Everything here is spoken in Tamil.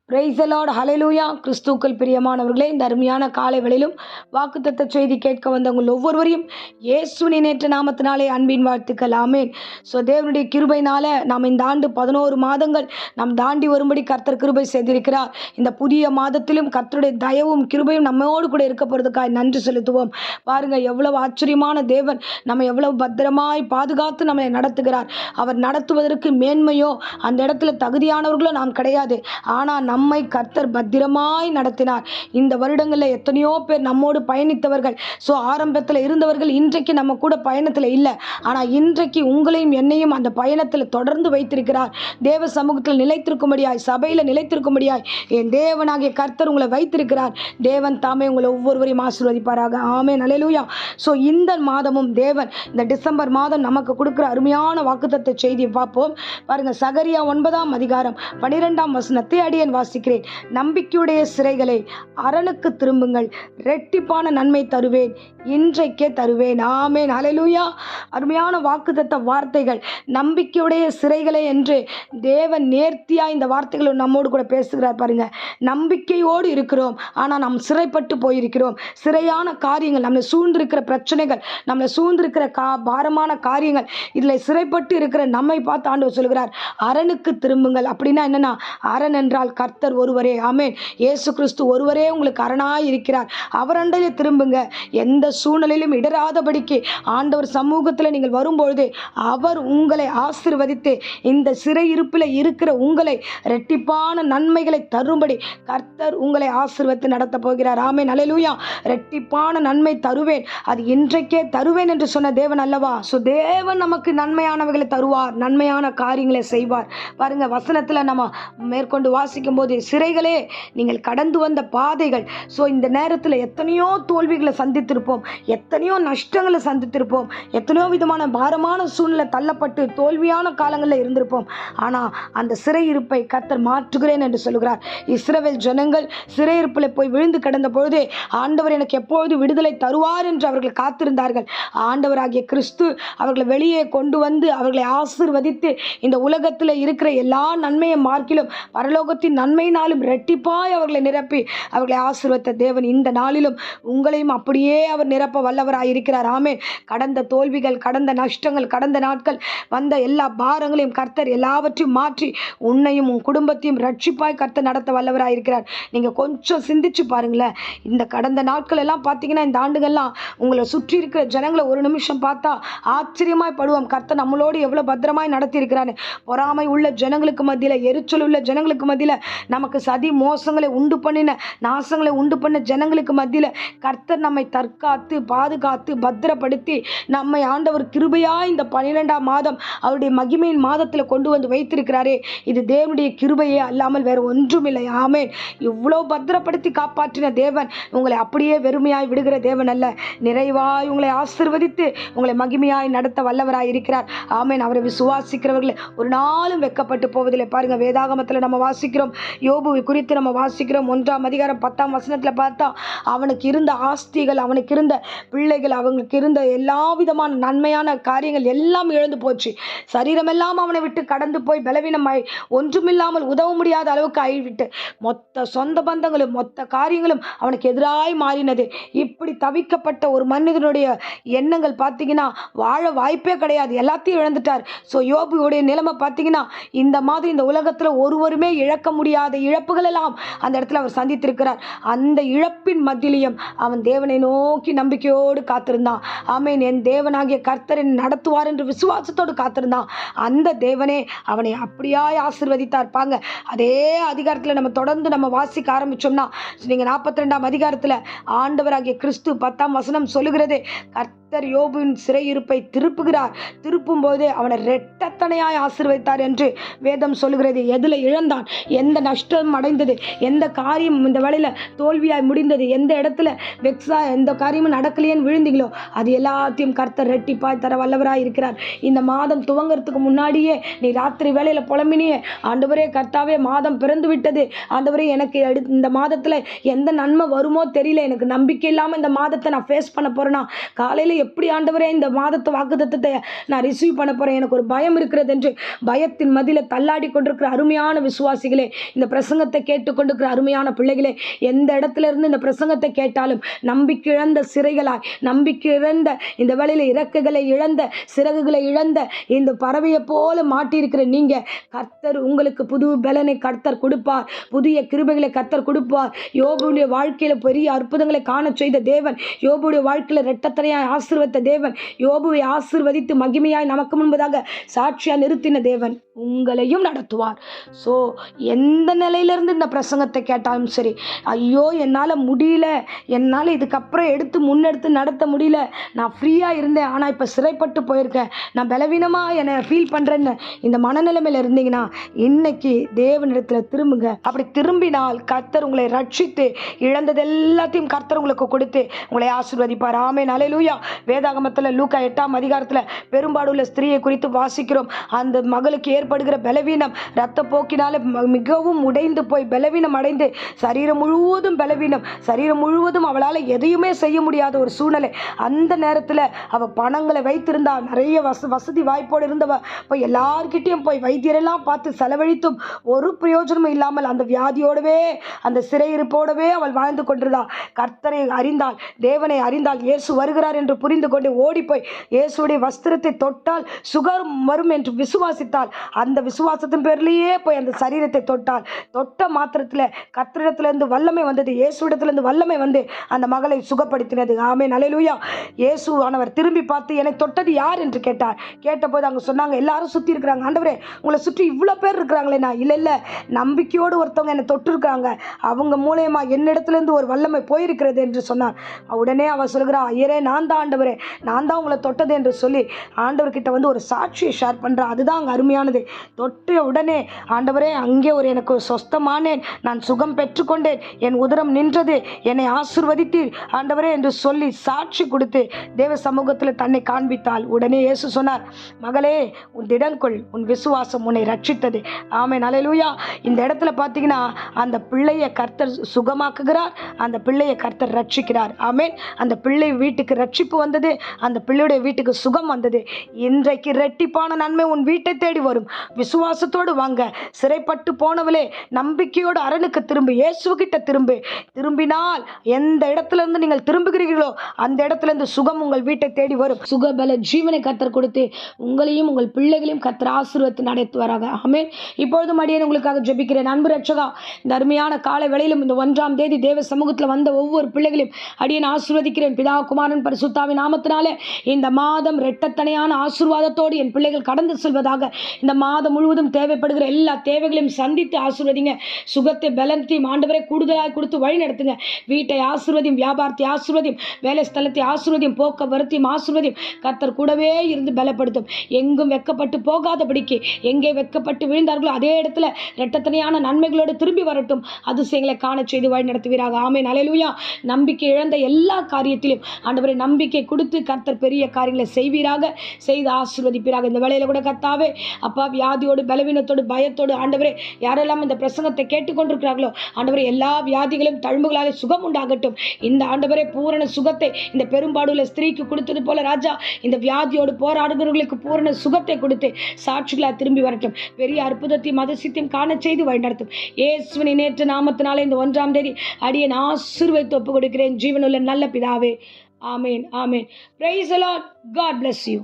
பிரைஸ் தி லார்ட், ஹல்லேலூயா. கிறிஸ்துவுக்குள் பிரியமானவர்களே, இந்த அருமையான காலை வேளையிலும் வாக்குத்தத்த செய்தி கேட்க வந்தவங்கள் ஒவ்வொருவரையும் இயேசுவின் நேற்ற நாமத்தினாலே அன்பின் வாழ்த்துக்கள். ஆமென். தேவனுடைய கிருபையினால நாம் இந்த ஆண்டு 11 மாதங்கள் நாம் தாண்டி வரும்படி கர்த்தர் கிருபை செய்திருக்கிறார். இந்த புதிய மாதத்திலும் கர்த்தருடைய தயவும் கிருபையும் நம்மோடு கூட இருக்க போறதுக்காக நன்றி செலுத்துவோம். பாருங்க, எவ்வளவு ஆச்சரியமான தேவன் நம்ம எவ்வளவு பத்திரமாய் பாதுகாத்து நம்மை நடத்துகிறார். அவர் நடத்துவதற்கு மேன்மையோ அந்த இடத்துல தகுதியானவர்களோ நாம் கிடையாது. ஆனால் நம்மை கர்த்தர் பத்திரமாய் நடத்தினார். இந்த வருடங்களில் எத்தனையோ பேர் நம்மோடு பயணித்தவர்கள், ஆரம்பத்தில் இருந்தவர்கள் இன்றைக்கு நம்ம கூட பயணத்தில் இல்லை. ஆனால் இன்றைக்கு உங்களையும் என்னையும் அந்த பயணத்தில் தொடர்ந்து வைத்திருக்கிறார். தேவ சமூகத்தில் நிலைத்திருக்கும்படியாய், சபையில் நிலைத்திருக்கும்படியாய் என் தேவனாகிய கர்த்தர் உங்களை வைத்திருக்கிறார். தேவன் தாமே உங்களை ஒவ்வொருவரையும் ஆசீர்வதிப்பாராக. ஆமென், அல்லேலூயா. இந்த மாதமும் தேவன் இந்த டிசம்பர் மாதம் நமக்கு கொடுக்கிற அருமையான வாக்குத்தத்த செய்தியை பார்ப்போம். பாருங்க, சகரியா 9ஆம் அதிகாரம் 12ஆம் வசனத்தை அடியேன் வாசிக்கிறேன். நம்பிக்கையுடைய சிறைகளை அரணுக்கு திரும்புங்கள், இரட்டிப்பான நன்மை தருவேன், இன்றைக்கே தருவேன். ஆமென், அல்லேலூயா. அருமையான வாக்குத்தத்த வார்த்தைகள். நம்பிக்கையுடைய சிறைகளை என்று தேவன் நேர்த்தியா இந்த வார்த்தைகளை நம்மோடு கூட பேசுகிறார். பாருங்க, நம்பிக்கையோடு இருக்கிறோம், ஆனால் நாம் சிறைப்பட்டு போயிருக்கிறோம். சிறையான காரியங்கள், நம்மளை சூழ்ந்திருக்கிற பிரச்சனைகள், நம்மளை சூழ்ந்திருக்கிற பாரமான காரியங்கள், இதில் சிறைப்பட்டு இருக்கிற நம்மை பார்த்து ஆண்டவர் சொல்கிறார், அரணுக்கு திரும்புங்கள். அப்படின்னா என்னன்னா, அரண் என்றால் கர்த்தர் ஒருவரே. ஆமென். இயேசு கிறிஸ்து ஒருவரே உங்களுக்கு அரணாய் இருக்கிறார். அவரண்டையே திரும்புங்க. எந்த சூழ்நிலையிலும் இடராதபடிக்கு ஆண்டவர் சமூகத்தில் நீங்கள் வரும்பொழுது அவர் உங்களை ஆசீர்வதித்து இந்த சிறையிருப்பில் இருக்கிற உங்களை இரட்டிப்பான நன்மைகளை தரும்படி கர்த்தர் உங்களை ஆசீர்வதித்து நடத்த போகிறார். ஆமென், அல்லேலூயா. இரட்டிப்பான நன்மை தருவேன், அது இன்றைக்கே தருவேன் என்று சொன்ன தேவன் அல்லவா? தேவன் நமக்கு நன்மையானவைகளை தருவார், நன்மையான காரியங்களை செய்வார். பாருங்க, வசனத்தில் நம்ம மேற்கொண்டு வாசிக்கும் போது, சிறைகளே நீங்கள் கடந்து வந்த பாதைகள். இந்த நேரத்தில் எத்தனையோ தோல்விகளை சந்தித்திருப்போம், எத்தனையோ நஷ்டங்களை சந்தித்திருப்போம், எத்தனையோ விதமான பாரமான சூழ்நிலை தள்ளப்பட்டு தோல்வியான காலங்களில் இருந்திருப்போம். ஆனால் அந்த சிறையிருப்பை கர்த்தர் மாற்றுகிறேன் என்று சொல்கிறார். இஸ்ரவேல் ஜனங்கள் சிறையிருப்பில் போய் விழுந்து கிடந்த பொழுது ஆண்டவர் எனக்கு எப்பொழுது விடுதலை தருவார் என்று அவர்கள் காத்திருந்தார்கள். ஆண்டவராகிய கிறிஸ்து அவர்களை வெளியே கொண்டு வந்து அவர்களை ஆசீர்வதித்து இந்த உலகத்தில் இருக்கிற எல்லா நன்மையை மார்க்கிலும் பரலோகத்தின் நன்மையினாலும் இரட்டிப்பாய் அவர்களை நிரப்பி அவர்களை ஆசீர்வதித்த தேவன் இந்த நாளிலும் உங்களையும் அப்படியே அவர் நிரப்ப வல்லவராய் இருக்கிறார். ஆமென். கடந்த தோல்விகள், கடந்த நஷ்டங்கள், கடந்த நாட்கள் வந்த எல்லா பாரங்களையும் கர்த்தர் எல்லாவற்றையும் மாற்றி உன்னையும் உன் குடும்பத்தையும் ரட்சிப்பாய் கர்த்தர் நடத்த வல்லவராய் இருக்கிறார். நீங்கள் கொஞ்சம் சிந்திச்சு பாருங்களேன். இந்த கடந்த நாட்கள் எல்லாம் பார்த்தீங்கன்னா, இந்த ஆண்டுகள்லாம் உங்களை சுற்றி இருக்கிற ஜனங்களை ஒரு நிமிஷம் பார்த்தா ஆச்சரியமாய் படுவோம். கர்த்தர் நம்மளோடு எவ்வளோ பத்திரமாய் நடத்தி இருக்கிறாரு. பொறாமை உள்ள ஜனங்களுக்கு மத்தியில், எரிச்சல் உள்ள ஜனங்களுக்கு மத்தியில், நமக்கு சதி மோசங்களை உண்டு பண்ணின, நாசங்களை உண்டு பண்ண ஜனங்களுக்கு மத்தியில் கர்த்தர் நம்மை தற்காத்து பாதுகாத்து பத்திரப்படுத்தி நம்மை ஆண்டவர் கிருபையாய் இந்த 12ஆம் மாதம் அவருடைய மகிமையின் மாதத்தில் கொண்டு வந்து வைத்திருக்கிறாரே, இது தேவனுடைய கிருபையே அல்லாமல் வேறு ஒன்றும் இல்லை. ஆமென். இவ்வளோ பத்திரப்படுத்தி காப்பாற்றின தேவன் உங்களை அப்படியே வெறுமையாய் விடுகிற தேவன் அல்ல. நிறைவாய் உங்களை ஆசீர்வதித்து உங்களை மகிமையாய் நடத்த வல்லவராய் இருக்கிறார். ஆமென். அவரை விசுவாசிக்கிறவர்கள் ஒரு நாளும் வெட்கப்பட்டு போவதில்லை. பாருங்க, வேதாகமத்தில் நம்ம வாசிக்கிறோம், யோபு குறித்து நம்ம வாசிக்கிறோம். 1ஆம் அதிகாரம் 10ஆம் வசனத்தில் பார்த்தா, அவனுக்கு இருந்த ஆஸ்திகள், அவனுக்கு இருந்த பிள்ளைகள், அவனுக்கு இருந்த எல்லா விதமான நன்மையான காரியங்கள் எல்லாம் இழந்து போச்சு. சரீரமெல்லாம் அவனை விட்டு கடந்து போய் பலவீனமாய் ஒன்றுமில்லாமல் உதவ முடியாத அளவுக்கு ஆகிவிட்டு மொத்த சொந்த பந்தங்களும் மொத்த காரியங்களும் அவனுக்கு எதிராய் மாறினது. இப்படி தவிக்கப்பட்ட ஒரு மனிதனுடைய எண்ணங்கள் பார்த்தீங்கன்னா வாழ வாய்ப்பே கிடையாது, எல்லாத்தையும் இழந்துட்டார். யோபுடைய நிலைமை பார்த்தீங்கன்னா, இந்த மாதிரி இந்த உலகத்தில் ஒருவருமே இழக்க முடியாத இழப்புகள் எல்லாம் அந்த இடத்துல அவர் சந்தித்திருக்கிறார். அந்த இழப்பின் மத்தியிலையும் அவன் தேவனை நோக்கி நம்பிக்கையோடு காத்திருந்தான். ஆமென். என் தேவனாகிய கர்த்தரை நடத்துவார் என்று விசுவாசத்தோடு காத்திருந்தான். அந்த தேவனே அவனை அப்படியாய் ஆசீர்வதித்தார். பாங்க, அதே அதிகாரத்தில் நம்ம தொடர்ந்து நம்ம வாசிக்க ஆரம்பிச்சோம்னா, நீங்க 42ஆம் அதிகாரத்தில் ஆண்டவராகிய கிறிஸ்து 10ஆம் வசனம் சொல்லுகிறது, கர்த்தர் யோபுவின் சிறையிருப்பை திருப்புகிறார், திருப்பும் போதே அவனை இரட்டத்தனையாய் ஆசீர்வதித்தார் என்று வேதம் சொல்லுகிறது. எதுல இழந்தான், எந்த நஷ்டம் அடைந்தது, எந்த காரியம் இந்த வேளையில தோல்வியாய் முடிந்தது, எந்த இடத்துல வெக்ஸா எந்த காரியமும் நடக்கலையேன்னு விழுந்தீங்களோ அது எல்லாத்தையும் கர்த்தர் ரெட்டிப்பாய் தர வல்லவராய் இருக்கிறார். இந்த மாதம் துவங்கிறதுக்கு முன்னாடியே நீ ராத்திரி வேளையில புலம்பினியே, ஆண்டவரே கர்த்தாவே மாதம் பிறந்து விட்டது, ஆண்டவரே எனக்கு இந்த மாதத்துல எந்த நன்மை வருமோ தெரியல, எனக்கு நம்பிக்கை இல்லாமல் இந்த மாதத்தை நான் ஃபேஸ் பண்ண போறேன்னா, காலையில் எப்படி ஆண்டவரே இந்த மாதத்தை வாக்குத்தத்தத்தை நான் ரிசீவ் பண்ண போகிறேன், எனக்கு ஒரு பயம் இருக்கிறது என்று பயத்தின் மதியில் தள்ளாடி கொண்டிருக்கிற அருமையான விசுவாசிகளே, இந்த பிரசங்கத்தை கேட்டுக்கொண்டிருக்கிற அருமையான பிள்ளைகளே, எந்த இடத்துல இருந்து இந்த பிரசங்கத்தை கேட்டாலும் நம்பிக்கை இழந்த சிறைகளாய், நம்பிக்கை இழந்த இந்த வேளையில் இறக்கைகளை இழந்த, சிறகுகளை இழந்த இந்த பறவையை போல மாட்டியிருக்கிற நீங்க, கர்த்தர் உங்களுக்கு புது பலனை கர்த்தர் கொடுப்பார், புதிய கிருபைகளை கர்த்தர் கொடுப்பார். யோபுடைய வாழ்க்கையில பெரிய அற்புதங்களை காண செய்த தேவன், யோபுடைய வாழ்க்கையில இரட்டத்தனையாய் ஆசீர்வதித்த தேவன், யோபுவை ஆசீர்வதித்து மகிமையாய் நமக்கு முன்பதாக சாட்சியா நிறுத்தின தேவன் உங்களையும் நடத்துவார். ஸோ எந்த நிலையிலிருந்து இந்த பிரசங்கத்தை கேட்டாலும் சரி, ஐயோ என்னால் முடியல, என்னால் இதுக்கப்புறம் முன்னெடுத்து நடத்த முடியல, நான் ஃப்ரீயாக இருந்தேன் ஆனால் இப்போ சிறைப்பட்டு போயிருக்கேன், நான் பலவீனமாக என்னை ஃபீல் பண்ணுறேன்னு இந்த மனநிலைமையில் இருந்தீங்கன்னா இன்னைக்கு தேவனிடத்தில் திரும்புங்க. அப்படி திரும்பினால் கர்த்தர் உங்களை ரட்சித்து இழந்தது எல்லாத்தையும் கர்த்தர் உங்களுக்கு கொடுத்து உங்களை ஆசீர்வதிப்பார். ஆமென், அல்லேலூயா. வேதாகமத்தில் லூக்கா 8ஆம் அதிகாரத்தில் பெரும்பாடுள்ள ஸ்திரீயை குறித்து வாசிக்கிறோம். அந்த மகளுக்கு ஏற்படுகிற பலவீனம் இரத்த போக்கினால மிகவும் உடைந்து போய் பலவீனம் அடைந்து சரீரம் முழுவதும் பலவீனம், சரீரம் முழுவதும் அவளால் எதையுமே செய்ய முடியாத ஒரு சூழ்நிலை. அந்த நேரத்தில் அவள் பணங்களை வைத்திருந்தா, நிறைய வசதி வாய்ப்போடு இருந்தவ போய் எல்லார்கிட்டையும் போய் வைத்தியரெல்லாம் பார்த்து செலவழித்தும் ஒரு பிரயோஜனமும் இல்லாமல் அந்த வியாதியோடவே அந்த சிறையிருப்போடவே அவள் வாழ்ந்து கொண்டிருந்தாள். கர்த்தரை அறிந்தாள், தேவனை அறிந்தாள், இயேசு வருகிறார் என்று புரிந்து கொண்டு ஓடிப்போய் இயேசுடைய வஸ்திரத்தை தொட்டால் சுகம் வரும் என்று விசுவாசித்தாள். அந்த விசுவாசத்தின் பேர்லேயே போய் அந்த சரீரத்தை தொட்டாள். தொட்ட மாத்திரத்தில் கர்த்தரிடத்திலிருந்து வல்லமை வந்தது, இயேசுவிடத்திலிருந்து வல்லமை வந்து அந்த மகளை சுகப்படுத்தினது. ஆமென், அல்லேலூயா. இயேசு ஆனவர் திரும்பி பார்த்து என்னை தொட்டது யார் என்று கேட்டார். கேட்டபோது அவங்க சொன்னாங்க, எல்லாரும் சுற்றி இருக்கிறாங்க. ஆண்டவரே, உங்களை சுற்றி இவ்வளோ பேர் இருக்கிறாங்களே. நான் இல்லை, நம்பிக்கையோடு ஒருத்தவங்க என்னை தொட்டிருக்காங்க, அவங்க மூலயமா என்னிடத்துலேருந்து ஒரு வல்லமை போயிருக்கிறது என்று சொன்னார். உடனே அவள் சொல்கிறா, ஐயரே, நான் தான் ஆண்டவரே, நான் தான் உங்களை தொட்டது என்று சொல்லி ஆண்டவர்கிட்ட வந்து ஒரு சாட்சியை ஷேர் பண்ணுறேன். அதுதான் அங்கே அருமையானது. தொட்ட உடனே ஆண்டவரே, அங்கே எனக்கு சொஸ்தமானேன், நான் சுகம் பெற்றுக்கொண்டேன், என் உதரம் நின்றது, என்னை ஆசீர்வதித்தீர் ஆண்டவரே என்று சொல்லி சாட்சி கொடுத்து தேவ சமூகத்தில் தன்னை காண்பித்தாள். உடனே இயேசு சொன்னார், மகளே, உன் திடன்கொள், உன் விசுவாசம் உன்னை ரட்சித்தது. ஆமென், அல்லேலூயா. இந்த இடத்துல பார்த்தீங்கன்னா அந்த பிள்ளையை கர்த்தர் சுகமாக்குகிறார், அந்த பிள்ளையை கர்த்தர் ரட்சிக்கிறார். ஆமென். அந்த பிள்ளை வீட்டுக்கு ரட்சிப்பு வந்தது, அந்த பிள்ளையுடைய வீட்டுக்கு சுகம் வந்தது. இன்றைக்கு இரட்டிப்பான நன்மை உன் வீட்டை தேடி வரும். விசுவாசத்தோடு வாங்க. சிறைப்பட்டு போனவளே, நம்பிக்கையோடு அரணுக்கு திரும்பு, இயேசுகிட்ட திரும்பு. திரும்பினால் எந்த இடத்துல இருந்து நீங்கள் திரும்புகிறீர்களோ அந்த இடத்துல இருந்து சுகம் உங்கள் வீட்டை தேடி வரும். சுகபல ஜீவனை கர்த்தர் கொடுத்து உங்களையும் உங்கள் பிள்ளைகளையும் கர்த்தர் ஆசீர்வதித்து நடத்துவாராக. ஆமென். இப்பொழுதும் அடியேன் உங்களுக்காக ஜெபிக்கிறேன். அன்பு ரட்சகா, இந்த அருமையான காலை வேளையிலும் இந்த 1ஆம் தேதி தேவ சமூகத்தில் வந்த ஒவ்வொரு பிள்ளைகளையும் அடியேன் ஆசீர்வதிக்கிறேன். பிதா, குமாரன், பரிசுத்தாவின் நாமத்தினாலே இந்த மாதம் இரட்டத்தனையான ஆசீர்வாதத்தோடு என் பிள்ளைகள் கடந்து செல்வதாக. இந்த மாதம் முழுவதும் தேவைப்படுகிற எல்லா தேவைகளையும் சந்தித்து ஆசீர்வதிங்க. சுகத்தை பலத்தையும் ஆண்டவரை கூடுதலாக கொடுத்து வழி நடத்துங்க. வீட்டை ஆசீர்வதியும், வியாபாரத்தை ஆசீர்வதியும், வேலை ஸ்தலத்தை ஆசீர்வதியும், போக்குவரத்தையும் ஆசீர்வதியும். கர்த்தர் கூடவே இருந்து பலப்படுத்தும். எங்கும் வெக்கப்பட்டு போகாதபடிக்கு, எங்கே வெக்கப்பட்டு விழுந்தார்களோ அதே இடத்துல இரட்டத்தனையான நன்மைகளோடு திரும்பி வரட்டும். அதிசயங்களை காண செய்து வழி நடத்துவீராக. ஆமென், அல்லேலூயா. நம்பிக்கை இழந்த எல்லா காரியத்திலும் ஆண்டவரை நம்பிக்கை கொடுத்து கர்த்தர் பெரிய காரியங்களை செய்வீராக, செய்து ஆசீர்வதிப்பீராக. இந்த வேளையில கூட கர்த்தாவே, அப்பா, வியாதியோடு, பலவீனத்தோடு, பயத்தோடு ஆண்டவரே யாரெல்லாம் இந்த பிரசங்கத்தை கேட்டுக்கொண்டிருக்கிறார்களோ ஆண்டவரே, எல்லா வியாதிகளும் தழும்புகளாலே சுகம் உண்டாகட்டும். இந்த ஆண்டவரே பூரண சுகத்தை இந்த பெரும்பாடுள்ள ஸ்திரீக்கு கொடுத்தது போல ராஜா, இந்த வியாதியோடு போராடுகிறவர்களுக்கு பூரண சுகத்தை கொடுத்து சாட்சிகளாக திரும்பி வரட்டும். பெரிய அற்புதத்தையும் அதிசயத்தையும் காண செய்து வழிநடத்தும். இயேசுவின் நேற்று நாமத்தினாலே இந்த 1ஆம் தேதி அடியேன் ஆசீர்வதித்து ஒப்புக் கொடுக்கிறேன். ஜீவனுள்ள நல்ல பிதாவே. ஆமென், ஆமென். Praise the Lord. God bless you.